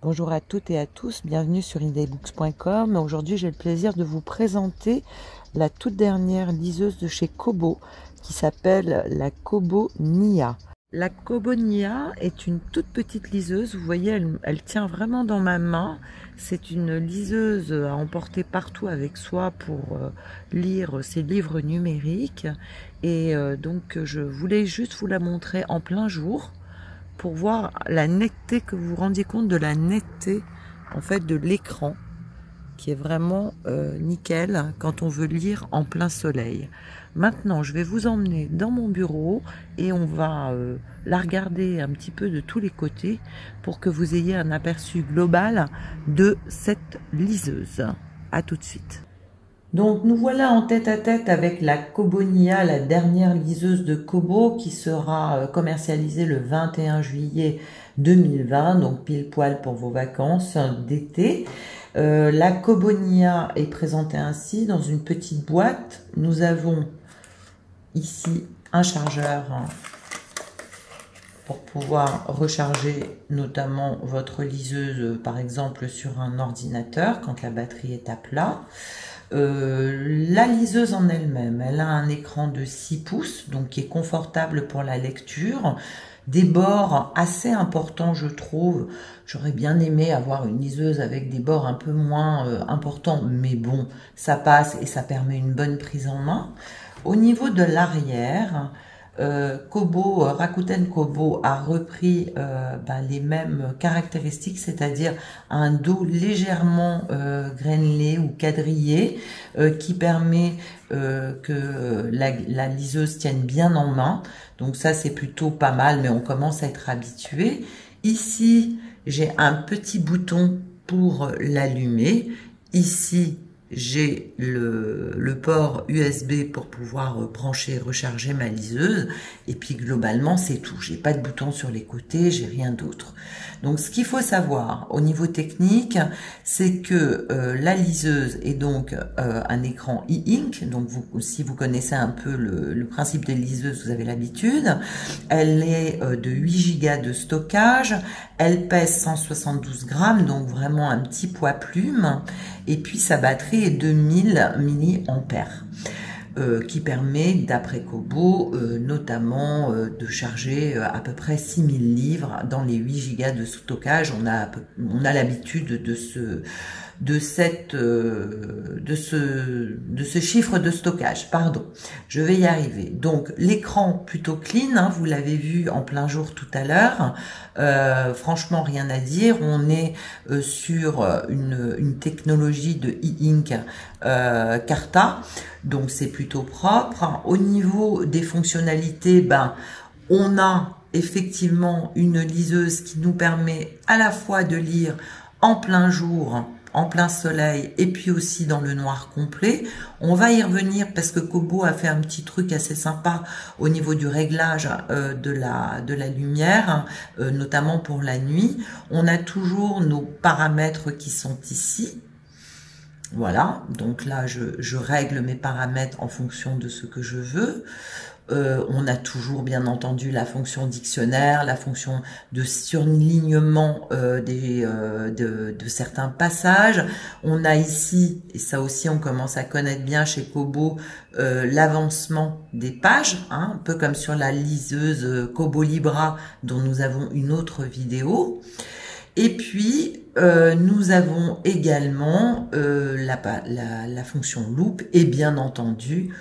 Bonjour à toutes et à tous, bienvenue sur indaybooks.com. Aujourd'hui, j'ai le plaisir de vous présenter la toute dernière liseuse de chez Kobo qui s'appelle la Kobo Nia. La Kobo Nia est une toute petite liseuse, vous voyez, elle tient vraiment dans ma main. C'est une liseuse à emporter partout avec soi pour lire ses livres numériques. Et donc, je voulais juste vous la montrer en plein jour, pour voir la netteté, que vous vous rendiez compte de la netteté en fait de l'écran, qui est vraiment nickel quand on veut lire en plein soleil. Maintenant, je vais vous emmener dans mon bureau et on va la regarder un petit peu de tous les côtés pour que vous ayez un aperçu global de cette liseuse. À tout de suite. Donc nous voilà en tête-à-tête avec la Kobo Nia, la dernière liseuse de Kobo qui sera commercialisée le 21 juillet 2020, donc pile poil pour vos vacances d'été. La Kobo Nia est présentée ainsi dans une petite boîte. Nous avons ici un chargeur pour pouvoir recharger notamment votre liseuse, par exemple sur un ordinateur quand la batterie est à plat. La liseuse en elle-même, elle a un écran de 6 pouces, donc qui est confortable pour la lecture, des bords assez importants je trouve. J'aurais bien aimé avoir une liseuse avec des bords un peu moins importants, mais bon, ça passe et ça permet une bonne prise en main. Au niveau de l'arrière, Rakuten Kobo a repris les mêmes caractéristiques, c'est-à-dire un dos légèrement grainelé ou quadrillé qui permet que la liseuse tienne bien en main. Donc ça, c'est plutôt pas mal, mais on commence à être habitué. Ici, j'ai un petit bouton pour l'allumer. Ici, j'ai le port USB pour pouvoir brancher et recharger ma liseuse. Et puis globalement, c'est tout. J'ai pas de bouton sur les côtés, j'ai rien d'autre. Donc ce qu'il faut savoir au niveau technique, c'est que la liseuse est donc un écran e-ink. Donc si vous connaissez un peu le principe des liseuses, vous avez l'habitude. Elle est de 8 Go de stockage. Elle pèse 172 grammes, donc vraiment un petit poids plume. Et puis sa batterie est de 1000 milliampères. Qui permet, d'après Kobo, notamment de charger à peu près 6000 livres dans les 8 Go de stockage. On a l'habitude de ce chiffre de stockage, pardon. Je vais y arriver. Donc l'écran plutôt clean, hein, vous l'avez vu en plein jour tout à l'heure. Franchement, rien à dire. On est sur une technologie de e-ink Carta, donc c'est plutôt propre. Au niveau des fonctionnalités, on a effectivement une liseuse qui nous permet à la fois de lire en plein jour, en plein soleil, et puis aussi dans le noir complet. On va y revenir parce que Kobo a fait un petit truc assez sympa au niveau du réglage de la lumière, notamment pour la nuit. On a toujours nos paramètres qui sont ici. Voilà, donc là je règle mes paramètres en fonction de ce que je veux. On a toujours bien entendu la fonction dictionnaire, la fonction de surlignement de certains passages. On a ici, et ça aussi on commence à connaître bien chez Kobo, l'avancement des pages, hein, un peu comme sur la liseuse Kobo Libra dont nous avons une autre vidéo. Et puis, nous avons également la fonction loupe et bien entendu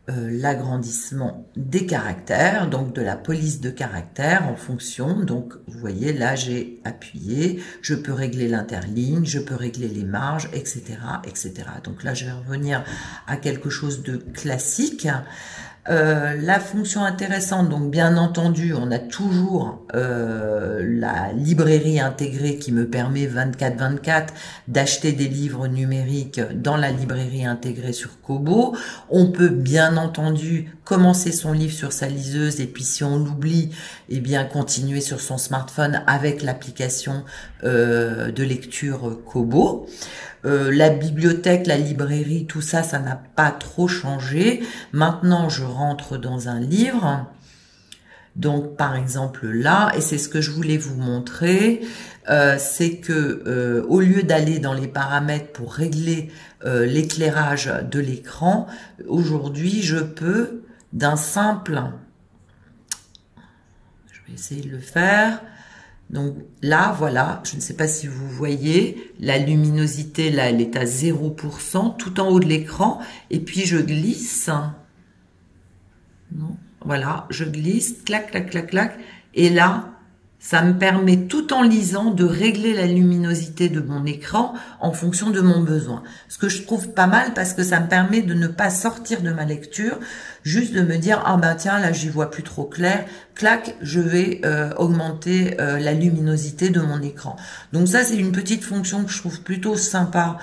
l'agrandissement des caractères, donc de la police de caractères en fonction. Donc, vous voyez, là, j'ai appuyé, je peux régler l'interligne, je peux régler les marges, etc., etc. Donc là, je vais revenir à quelque chose de classique. La fonction intéressante, donc bien entendu, on a toujours la librairie intégrée qui me permet 24/24 d'acheter des livres numériques dans la librairie intégrée sur Kobo. On peut bien entendu commencer son livre sur sa liseuse et puis si on l'oublie, eh bien continuer sur son smartphone avec l'application de lecture Kobo. La bibliothèque, la librairie, tout ça, ça n'a pas trop changé. Maintenant, je rentre dans un livre Donc par exemple là, et c'est ce que je voulais vous montrer, c'est que au lieu d'aller dans les paramètres pour régler l'éclairage de l'écran, aujourd'hui je peux d'un simple, je vais essayer de le faire. Donc là, voilà, je ne sais pas si vous voyez, la luminosité, là, elle est à 0%, tout en haut de l'écran. Et puis, je glisse. Non, voilà, je glisse, clac, clac, clac, clac. Et là, ça me permet, tout en lisant, de régler la luminosité de mon écran en fonction de mon besoin. Ce que je trouve pas mal parce que ça me permet de ne pas sortir de ma lecture, juste de me dire, ah ben tiens, là j'y vois plus trop clair, clac, je vais augmenter la luminosité de mon écran. Donc ça, c'est une petite fonction que je trouve plutôt sympa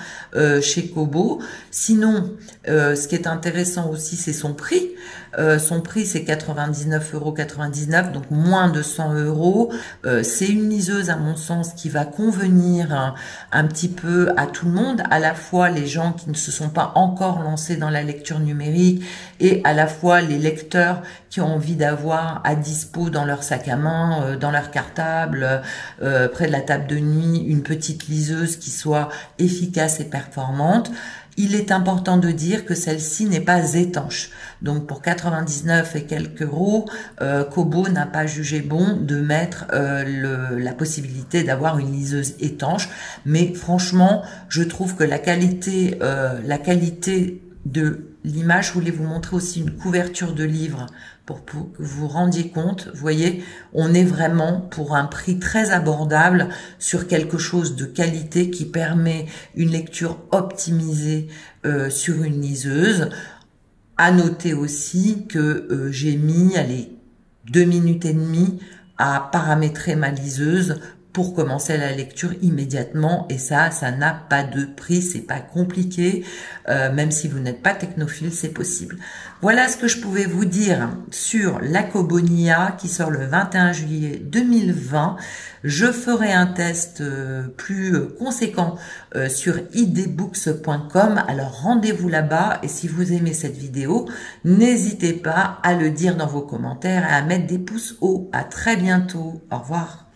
chez Kobo. Sinon, ce qui est intéressant aussi, c'est son prix. Son prix, c'est 99,99 €, donc moins de 100 €. C'est une liseuse, à mon sens, qui va convenir un petit peu à tout le monde, à la fois les gens qui ne se sont pas encore lancés dans la lecture numérique et à la fois les lecteurs qui ont envie d'avoir à dispo dans leur sac à main, dans leur cartable, près de la table de nuit, une petite liseuse qui soit efficace et performante. Il est important de dire que celle-ci n'est pas étanche. Donc pour 99 et quelques euros, Kobo n'a pas jugé bon de mettre la possibilité d'avoir une liseuse étanche. Mais franchement, je trouve que la qualité de l'image, je voulais vous montrer aussi une couverture de livre pour que vous vous rendiez compte. Vous voyez, on est vraiment pour un prix très abordable sur quelque chose de qualité qui permet une lecture optimisée sur une liseuse. À noter aussi que j'ai mis, allez, 2 minutes et demie à paramétrer ma liseuse pour commencer la lecture immédiatement, et ça n'a pas de prix, c'est pas compliqué, même si vous n'êtes pas technophile, c'est possible. Voilà ce que je pouvais vous dire sur la Kobo Nia qui sort le 21 juillet 2020. Je ferai un test plus conséquent sur idbooks.com, alors rendez-vous là-bas, et si vous aimez cette vidéo, n'hésitez pas à le dire dans vos commentaires et à mettre des pouces hauts. À très bientôt, au revoir.